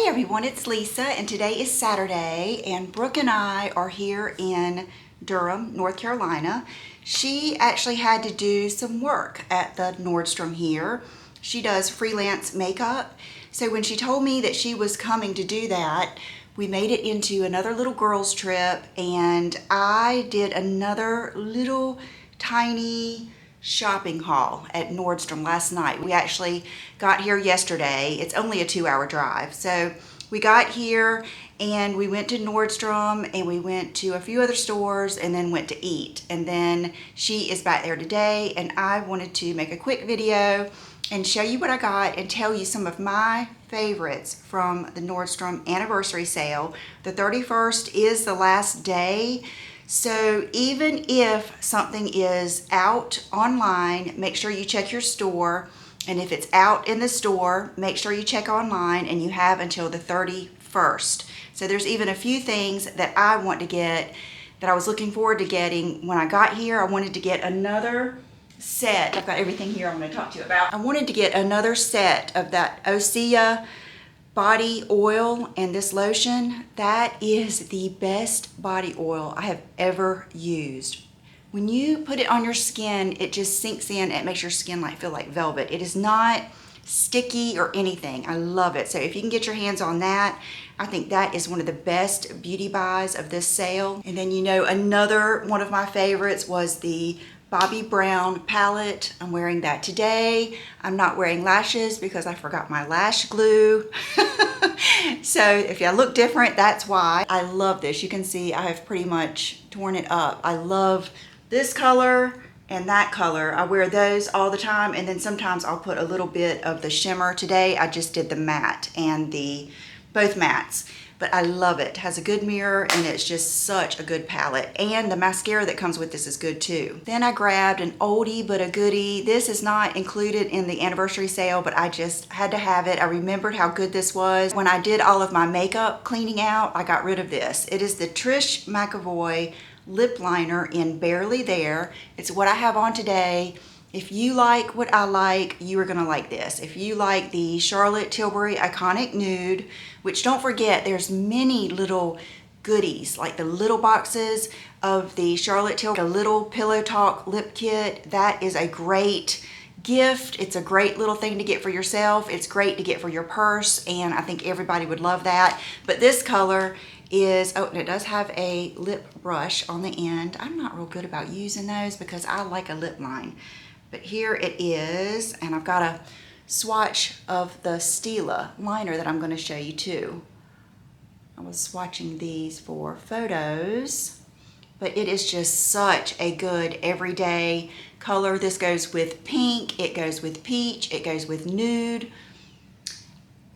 everyone, it's Lisa and today is Saturday and Brooke and I are here in Durham, North Carolina. She actually had to do some work at the Nordstrom here. She does freelance makeup. So when she told me that she was coming to do that, we made it into another little girls trip and I did another little tiny shopping haul at Nordstrom last night. We actually got here yesterday. It's only a 2-hour drive. So we got here and we went to Nordstrom and we went to a few other stores and then went to eat. And then she is back there today and I wanted to make a quick video and show you what I got and tell you some of my favorites from the Nordstrom Anniversary Sale. The 31st is the last day. So even if something is out online, make sure you check your store. And if it's out in the store, make sure you check online and you have until the 31st. So there's even a few things that I want to get that I was looking forward to getting. When I got here, I wanted to get another set. I've got everything here I'm going to talk to you about. I wanted to get another set of that Osiya Body Oil and this lotion. That is the best body oil I have ever used. When you put it on your skin, it just sinks in. It makes your skin feel like velvet. It is not sticky or anything. I love it. So if you can get your hands on that, I think that is one of the best beauty buys of this sale. And then another one of my favorites was the Bobbi Brown palette. I'm wearing that today. I'm not wearing lashes because I forgot my lash glue. So if I look different, that's why. I love this. You can see I have pretty much torn it up. I love this color and that color. I wear those all the time, and then sometimes I'll put a little bit of the shimmer. Today I just did the matte and both mattes. But I love it. It has a good mirror and it's just such a good palette. And the mascara that comes with this is good too. Then I grabbed an oldie but a goodie. This is not included in the anniversary sale, but I just had to have it. I remembered how good this was. When I did all of my makeup cleaning out, I got rid of this. It is the Trish McEvoy Lip Liner in Barely There. It's what I have on today. If you like what I like, you are gonna like this. If you like the Charlotte Tilbury Iconic Nude, which don't forget, there's many little goodies, like the little boxes of the Charlotte Tilbury, a little Pillow Talk lip kit. That is a great gift. It's a great little thing to get for yourself. It's great to get for your purse, and I think everybody would love that. But this color is, oh, and it does have a lip brush on the end. I'm not real good about using those because I like a lip line. But here it is, and I've got a swatch of the Stila liner that I'm going to show you too. I was swatching these for photos, but it is just such a good everyday color. This goes with pink, it goes with peach, it goes with nude.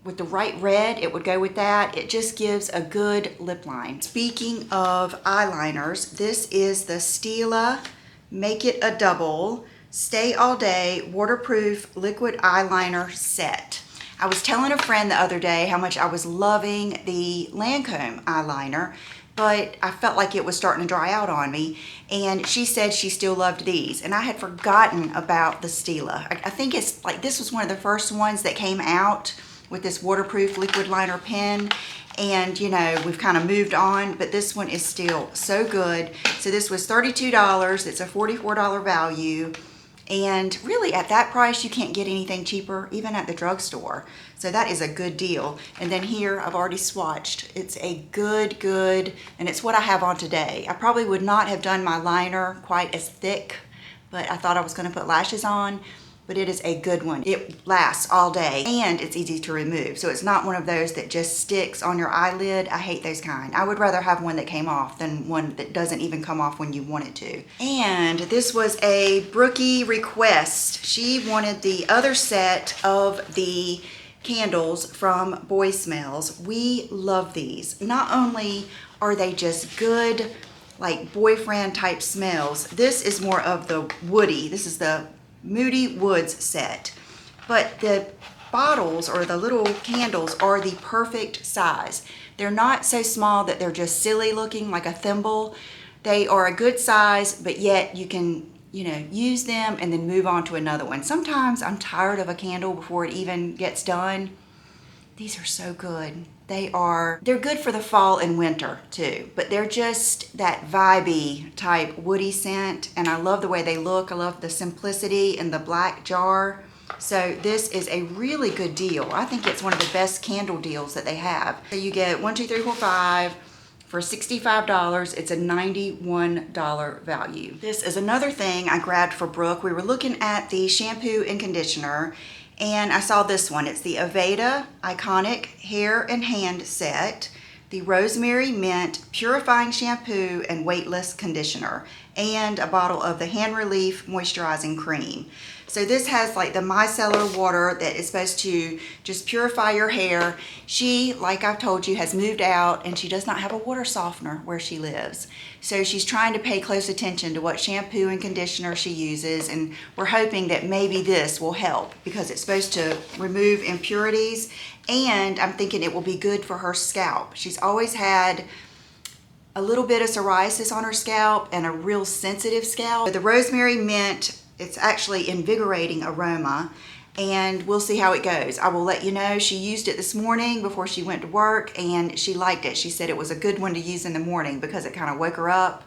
With the right red, it would go with that. It just gives a good lip line. Speaking of eyeliners, this is the Stila Make It a Double Stay All Day Waterproof Liquid Eyeliner Set. I was telling a friend the other day how much I was loving the Lancome eyeliner, but I felt like it was starting to dry out on me, and she said she still loved these, and I had forgotten about the Stila. I think it's like this was one of the first ones that came out with this waterproof liquid liner pen, and we've kind of moved on, but this one is still so good. So this was $32. It's a $44 value. And really at that price, you can't get anything cheaper, even at the drugstore. So that is a good deal. And then here, I've already swatched. It's a good, and it's what I have on today. I probably would not have done my liner quite as thick, but I thought I was gonna put lashes on. But it is a good one. It lasts all day and it's easy to remove. So it's not one of those that just sticks on your eyelid. I hate those kind. I would rather have one that came off than one that doesn't even come off when you want it to. And this was a Brookie request. She wanted the other set of the candles from Boy Smells. We love these. Not only are they just good, like boyfriend type smells, this is more of the woody. This is the Moody Woods set, but the bottles or the little candles are the perfect size. They're not so small that they're just silly looking like a thimble. They are a good size, but yet you can use them and then move on to another one. Sometimes I'm tired of a candle before it even gets done. These are so good. They're good for the fall and winter too, but they're just that vibey type woody scent, and I love the way they look. I love the simplicity in the black jar. So this is a really good deal. I think it's one of the best candle deals that they have. So you get 1, 2, 3, 4, 5 for $65. It's a $91 value. This is another thing I grabbed for Brooke. We were looking at the shampoo and conditioner, and I saw this one. It's the Aveda Iconic Hair and Hand Set, the Rosemary Mint Purifying Shampoo and Weightless Conditioner, and a bottle of the Hand Relief Moisturizing Cream. So this has like the micellar water that is supposed to just purify your hair. She, like I've told you, has moved out and she does not have a water softener where she lives. So she's trying to pay close attention to what shampoo and conditioner she uses, and we're hoping that maybe this will help because it's supposed to remove impurities, and I'm thinking it will be good for her scalp. She's always had a little bit of psoriasis on her scalp and a real sensitive scalp. The rosemary mint, it's actually invigorating aroma, and we'll see how it goes. I will let you know. She used it this morning before she went to work and she liked it. She said it was a good one to use in the morning because it kind of woke her up.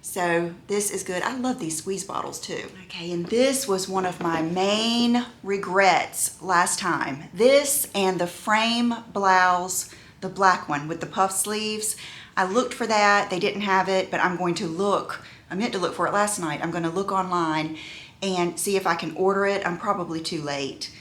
So this is good. I love these squeeze bottles too. Okay, and this was one of my main regrets last time. This and the frame blouse, the black one with the puff sleeves. I looked for that. They didn't have it, but I'm going to look. I meant to look for it last night. I'm going to look online and see if I can order it. I'm probably too late.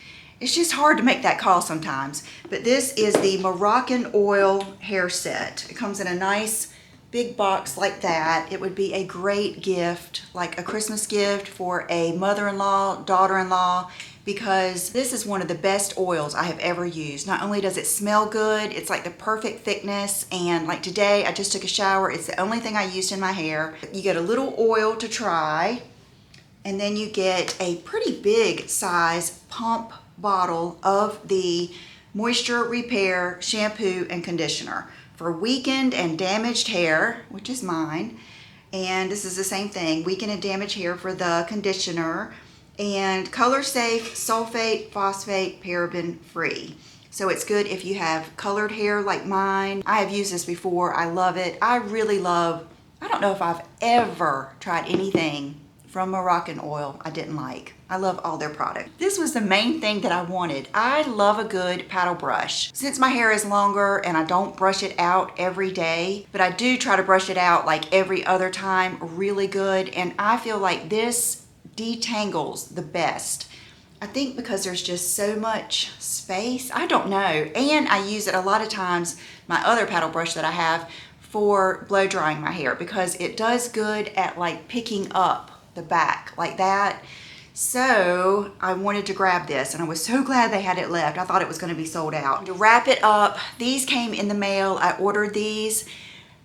It's just hard to make that call sometimes. But this is the Moroccan Oil Hair Set. It comes in a nice big box like that. It would be a great gift, like a Christmas gift for a mother-in-law, daughter-in-law, because this is one of the best oils I have ever used. Not only does it smell good, it's like the perfect thickness, and like today I just took a shower. It's the only thing I used in my hair. You get a little oil to try, and then you get a pretty big size pump bottle of the Moisture Repair shampoo and conditioner for weakened and damaged hair, which is mine. And this is the same thing, weakened and damaged hair for the conditioner, and color safe, sulfate, phosphate, paraben free. So it's good if you have colored hair like mine. I have used this before. I love it. I really love, I don't know if I've ever tried anything from Moroccan Oil I didn't like. I love all their products. This was the main thing that I wanted. I love a good paddle brush. Since my hair is longer and I don't brush it out every day, but I do try to brush it out like every other time really good, and I feel like this detangles the best. I think because there's just so much space. I don't know. And I use it a lot of times, my other paddle brush that I have, for blow drying my hair, because it does good at like picking up the back like that. So I wanted to grab this, and I was so glad they had it left. I thought it was going to be sold out. To wrap it up, these came in the mail. I ordered these,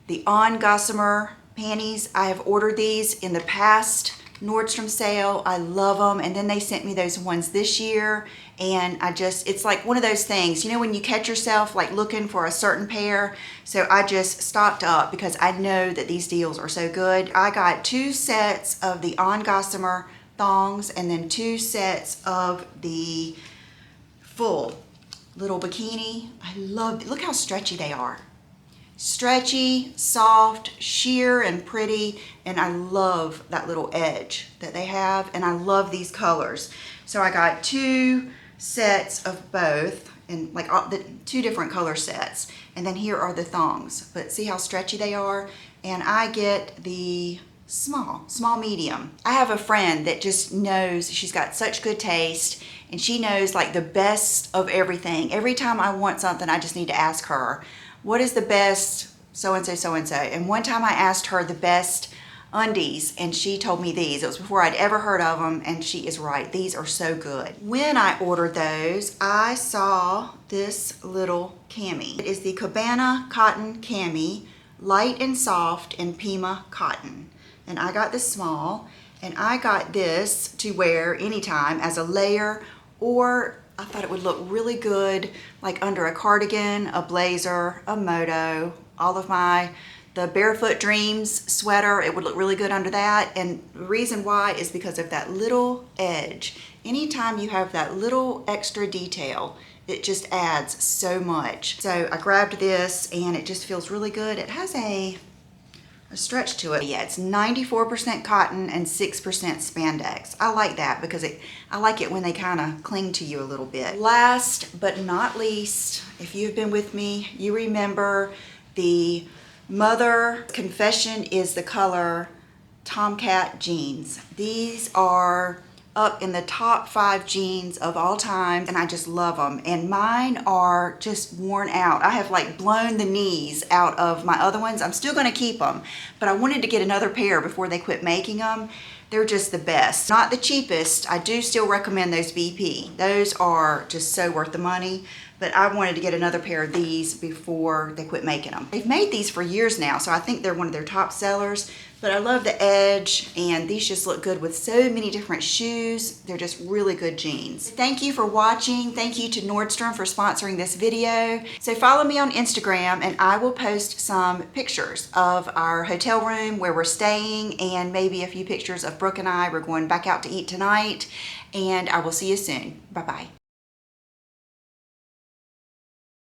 the Gossamer Panties. I have ordered these in the past Nordstrom sale. I love them, and then they sent me those ones this year, and it's like one of those things, you know, when you catch yourself like looking for a certain pair. So I just stocked up because I know that these deals are so good. I got 2 sets of the Gossamer thongs, and then 2 sets of the full little bikini. I love it. Look how stretchy they are. Stretchy, soft, sheer, and pretty, and I love that little edge that they have, and I love these colors. So I got 2 sets of both, and like the 2 different color sets, and then here are the thongs. But see how stretchy they are? And I get the small medium. I have a friend that just knows, she's got such good taste, and she knows like the best of everything. Every time I want something, I just need to ask her, what is the best so-and-so, so-and-so? And one time I asked her the best undies, and she told me these. It was before I'd ever heard of them, and she is right. These are so good. When I ordered those, I saw this little cami. It is the Cabana Cotton Cami, light and soft, and Pima cotton. And I got the small, and I got this to wear anytime as a layer, or I thought it would look really good like under a cardigan, a blazer, a moto, all of the Barefoot Dreams sweater. It would look really good under that. And the reason why is because of that little edge. Anytime you have that little extra detail, It just adds so much. So I grabbed this and it just feels really good. It has a stretch to it. Yeah, it's 94% cotton and 6% spandex. I like that because I like it when they kind of cling to you a little bit. Last but not least, if you've been with me, you remember the Mother Confession is the color Tomcat jeans. These are up in the top 5 jeans of all time, and I just love them. And mine are just worn out. I have like blown the knees out of my other ones. I'm still gonna keep them, but I wanted to get another pair before they quit making them. They're just the best. Not the cheapest. I do still recommend those BP. Those are just so worth the money, but I wanted to get another pair of these before they quit making them. They've made these for years now, so I think they're one of their top sellers, but I love the edge, and these just look good with so many different shoes. They're just really good jeans. Thank you for watching. Thank you to Nordstrom for sponsoring this video. So follow me on Instagram, and I will post some pictures of our hotel room where we're staying, and maybe a few pictures of Brooke and I. We're going back out to eat tonight, and I will see you soon. Bye-bye.